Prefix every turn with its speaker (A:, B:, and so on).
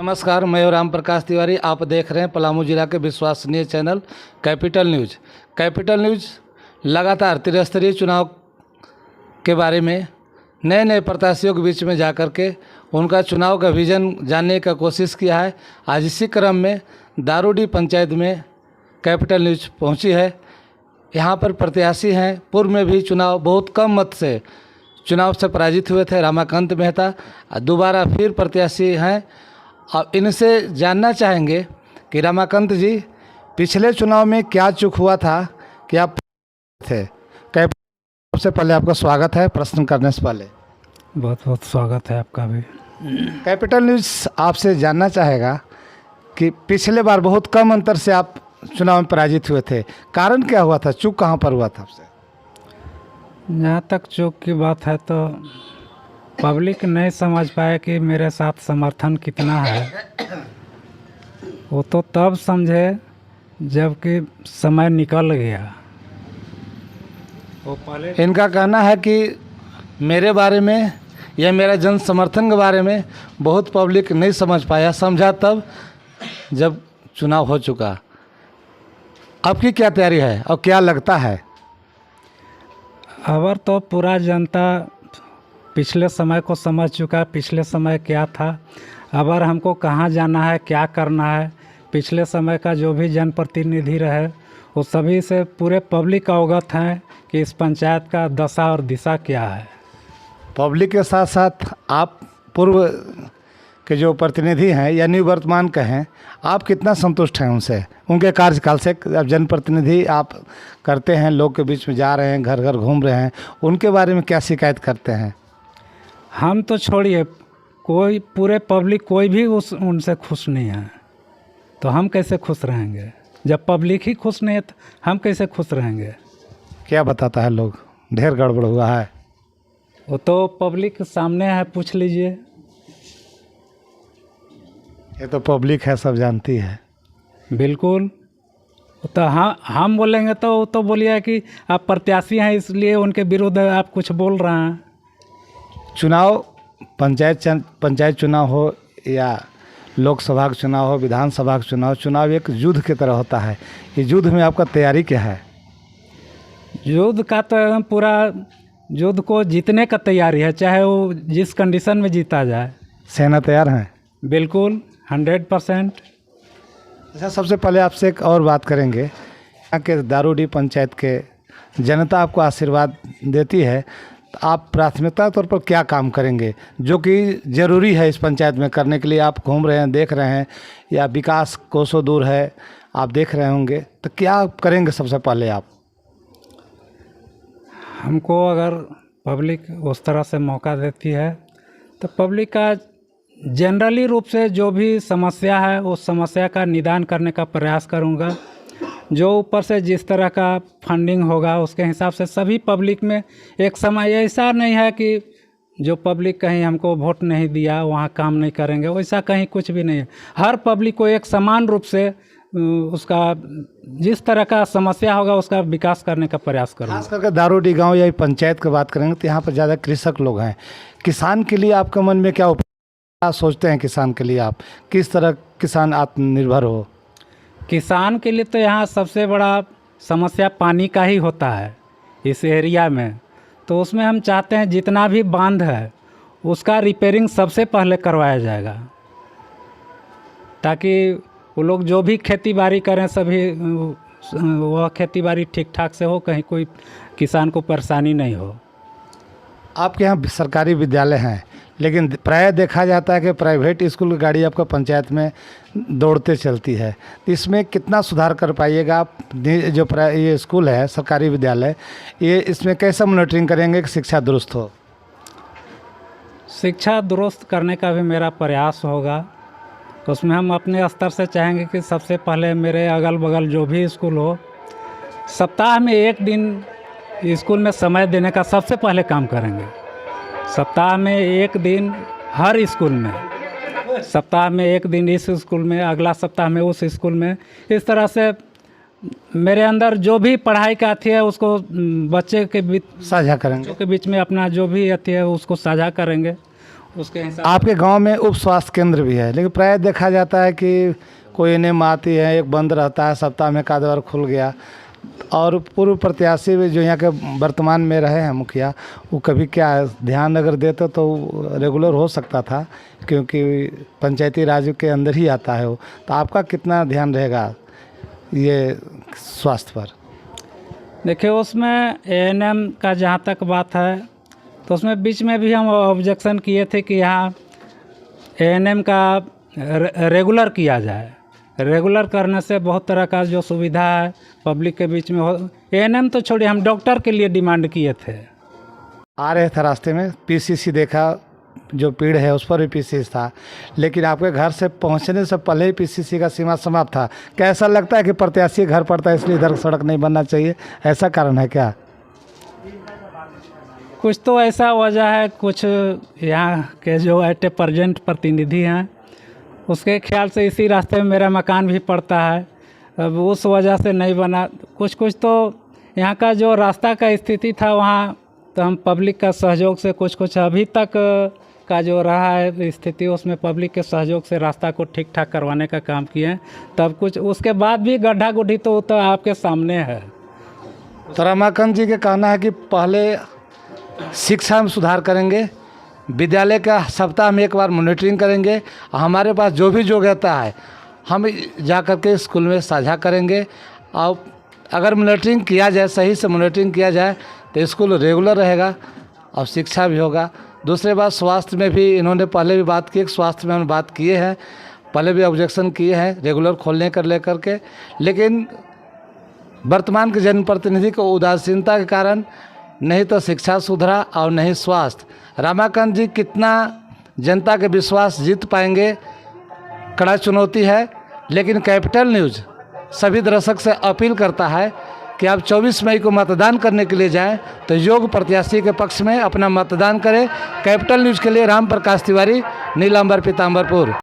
A: नमस्कार, मैं राम प्रकाश तिवारी। आप देख रहे हैं पलामू जिला के विश्वसनीय channel capital news. Capital news लगातार त्रिस्तरीय चुनाव के बारे में नए नए प्रत्याशियों के बीच में जाकर के उनका चुनाव का विजन जानने का कोशिश किया है। आज इसी क्रम में दारूडी पंचायत में कैपिटल न्यूज़ पहुंची है। यहाँ पर प्रत्याशी हैं, पूर्व में भी चुनाव बहुत कम मत से चुनाव से पराजित हुए थे, रमाकांत मेहता दोबारा फिर प्रत्याशी हैं। अब इनसे जानना चाहेंगे कि रमाकांत जी, पिछले चुनाव में क्या चूक हुआ था कि आप थे। सबसे पहले आपका स्वागत है। प्रश्न करने से पहले
B: बहुत बहुत स्वागत है आपका भी।
A: कैपिटल न्यूज़ आपसे जानना चाहेगा कि पिछले बार बहुत कम अंतर से आप चुनाव में पराजित हुए थे, कारण क्या हुआ था, चूक कहाँ पर हुआ था आपसे?
B: जहाँ तक चूक की बात है तो पब्लिक नहीं समझ पाए कि मेरे साथ समर्थन कितना है। वो तो तब समझे जबकि समय निकल गया। वो पहले
A: इनका कहना है कि मेरे बारे में या मेरा जन समर्थन के बारे में बहुत पब्लिक नहीं समझ पाया, समझा तब जब चुनाव हो चुका। आपकी क्या तैयारी है और क्या लगता है?
B: अबर तो पूरा जनता पिछले समय को समझ चुका है, पिछले समय क्या था, अबर हमको कहाँ जाना है, क्या करना है। पिछले समय का जो भी जनप्रतिनिधि रहे वो सभी से पूरे पब्लिक अवगत हैं कि इस पंचायत का दशा और दिशा क्या है। पब्लिक
A: के साथ साथ आप पूर्व के जो प्रतिनिधि हैं यानी वर्तमान के हैं, आप कितना संतुष्ट हैं उनसे, उनके कार्यकाल से? अब जनप्रतिनिधि आप करते हैं, लोग के बीच में जा रहे हैं, घर घर घूम रहे हैं, उनके बारे में क्या शिकायत करते हैं?
B: हम तो छोड़िए, कोई पूरे पब्लिक कोई भी उनसे खुश नहीं है, तो हम कैसे खुश रहेंगे? जब पब्लिक ही खुश नहीं है तो हम कैसे खुश रहेंगे?
A: क्या बताता है लोग, ढेर गड़बड़ हुआ है?
B: वो तो पब्लिक के सामने है, पूछ लीजिए।
A: ये तो पब्लिक है, सब जानती है।
B: बिल्कुल। तो हाँ, हम बोलेंगे तो वो तो बोलिए कि आप प्रत्याशी हैं इसलिए उनके विरुद्ध आप कुछ बोल रहे हैं।
A: चुनाव पंचायत चुनाव हो या लोकसभा का चुनाव हो, विधानसभा का चुनाव एक युद्ध की तरह होता है। ये युद्ध में आपका तैयारी क्या है?
B: युद्ध का तो एकदम पूरा युद्ध को जीतने का तैयारी है, चाहे वो जिस कंडीशन में जीता जाए।
A: सेना तैयार है?
B: बिल्कुल 100%।
A: अच्छा, सबसे पहले आपसे एक और बात करेंगे। यहाँ के दारूडी पंचायत के जनता आपको आशीर्वाद देती है, तो आप प्राथमिकता तौर पर क्या काम करेंगे जो कि ज़रूरी है इस पंचायत में करने के लिए? आप घूम रहे हैं, देख रहे हैं, या विकास कोसों दूर है, आप देख रहे होंगे, तो क्या करेंगे सबसे पहले आप?
B: हमको अगर पब्लिक उस तरह से मौका देती है तो पब्लिक का जनरली रूप से जो भी समस्या है उस समस्या का निदान करने का प्रयास करूंगा। जो ऊपर से जिस तरह का फंडिंग होगा उसके हिसाब से सभी पब्लिक में एक समय ऐसा नहीं है कि जो पब्लिक कहीं हमको वोट नहीं दिया वहाँ काम नहीं करेंगे, वैसा कहीं कुछ भी नहीं है। हर पब्लिक को एक समान रूप से उसका जिस तरह का समस्या होगा उसका विकास करने का प्रयास करूँगा।
A: खास करके दारूडी गांव या पंचायत की बात करेंगे तो यहाँ पर ज़्यादा कृषक लोग हैं। किसान के लिए आपके मन में क्या सोचते हैं? किसान के लिए आप किस तरह किसान आत्मनिर्भर हो?
B: किसान के लिए तो यहाँ सबसे बड़ा समस्या पानी का ही होता है इस एरिया में। तो उसमें हम चाहते हैं जितना भी बांध है उसका रिपेयरिंग सबसे पहले करवाया जाएगा, ताकि वो लोग जो भी खेती बाड़ी करें सभी वह खेती बाड़ी ठीक ठाक से हो, कहीं कोई किसान को परेशानी नहीं हो।
A: आपके यहाँ सरकारी विद्यालय हैं, लेकिन प्रायः देखा जाता है कि प्राइवेट स्कूल की गाड़ी आपका पंचायत में दौड़ते चलती है। तो इसमें कितना सुधार कर पाइएगा आप? जो ये स्कूल है सरकारी विद्यालय, ये इसमें कैसा मॉनिटरिंग करेंगे कि शिक्षा दुरुस्त हो?
B: शिक्षा दुरुस्त करने का भी मेरा प्रयास होगा। तो उसमें हम अपने स्तर से चाहेंगे कि सबसे पहले मेरे अगल बगल जो भी स्कूल हो, सप्ताह में एक दिन स्कूल में समय देने का सबसे पहले काम करेंगे। सप्ताह में एक दिन हर स्कूल में, सप्ताह में एक दिन इस स्कूल में, अगला सप्ताह में उस स्कूल में। इस तरह से मेरे अंदर जो भी पढ़ाई का अथी है उसको बच्चे के बीच
A: साझा करेंगे,
B: के बीच में अपना जो भी अथी है उसको साझा करेंगे। उसके हिसाब
A: आपके गांव में उप स्वास्थ्य केंद्र भी है, लेकिन प्राय देखा जाता है कि कोई एनएम आती है, एक बंद रहता है, सप्ताह में एकाध बार खुल गया। और पूर्व प्रत्याशी भी जो यहाँ के वर्तमान में रहे हैं मुखिया, वो कभी क्या ध्यान अगर देते तो रेगुलर हो सकता था, क्योंकि पंचायती राज के अंदर ही आता है वो। तो आपका कितना ध्यान रहेगा ये स्वास्थ्य पर?
B: देखिए, उसमें एएनएम का जहाँ तक बात है तो उसमें बीच में भी हम ऑब्जेक्शन किए थे कि यहाँ एएनएम का रेगुलर किया जाए। रेगुलर करने से बहुत तरह का जो सुविधा है पब्लिक के बीच में हो। एएनएम तो छोड़िए, हम डॉक्टर के लिए डिमांड किए थे।
A: आ रहे थे रास्ते में पीसीसी देखा, जो पेड़ है उस पर भी पीसीसी था, लेकिन आपके घर से पहुंचने से पहले ही पीसीसी का सीमा समाप्त था। क्या ऐसा लगता है कि प्रत्याशी घर पड़ता है इसलिए इधर सड़क नहीं बनना चाहिए, ऐसा कारण है क्या?
B: कुछ तो ऐसा वजह है, कुछ यहाँ के जो एट प्रेजेंट प्रतिनिधि हैं उसके ख्याल से इसी रास्ते में मेरा मकान भी पड़ता है, अब उस वजह से नहीं बना। कुछ तो यहाँ का जो रास्ता का स्थिति था वहाँ, तो हम पब्लिक का सहयोग से कुछ अभी तक का जो रहा है स्थिति, उसमें पब्लिक के सहयोग से रास्ता को ठीक ठाक करवाने का काम किए हैं। तब कुछ उसके बाद भी गड्ढा गुड्ढी तो आपके सामने है।
A: तो रमाकांत जी का कहना है कि पहले शिक्षा में सुधार करेंगे, विद्यालय का सप्ताह में एक बार मॉनिटरिंग करेंगे, हमारे पास जो भी योग्यता है हम जा कर के स्कूल में साझा करेंगे। और अगर मॉनिटरिंग किया जाए, सही से मॉनिटरिंग किया जाए तो स्कूल रेगुलर रहेगा और शिक्षा भी होगा। दूसरी बात, स्वास्थ्य में भी इन्होंने पहले भी बात की, स्वास्थ्य में हम बात किए हैं, पहले भी ऑब्जेक्शन किए हैं रेगुलर खोलने कर लेकर के, लेकिन वर्तमान के जनप्रतिनिधि को उदासीनता के कारण नहीं तो शिक्षा सुधरा और नहीं स्वास्थ्य। रमाकांत जी कितना जनता के विश्वास जीत पाएंगे, कड़ा चुनौती है। लेकिन कैपिटल न्यूज़ सभी दर्शक से अपील करता है कि आप 24 मई को मतदान करने के लिए जाएं तो योग्य प्रत्याशी के पक्ष में अपना मतदान करें। कैपिटल न्यूज़ के लिए राम प्रकाश तिवारी, नीलांबर पीताम्बरपुर।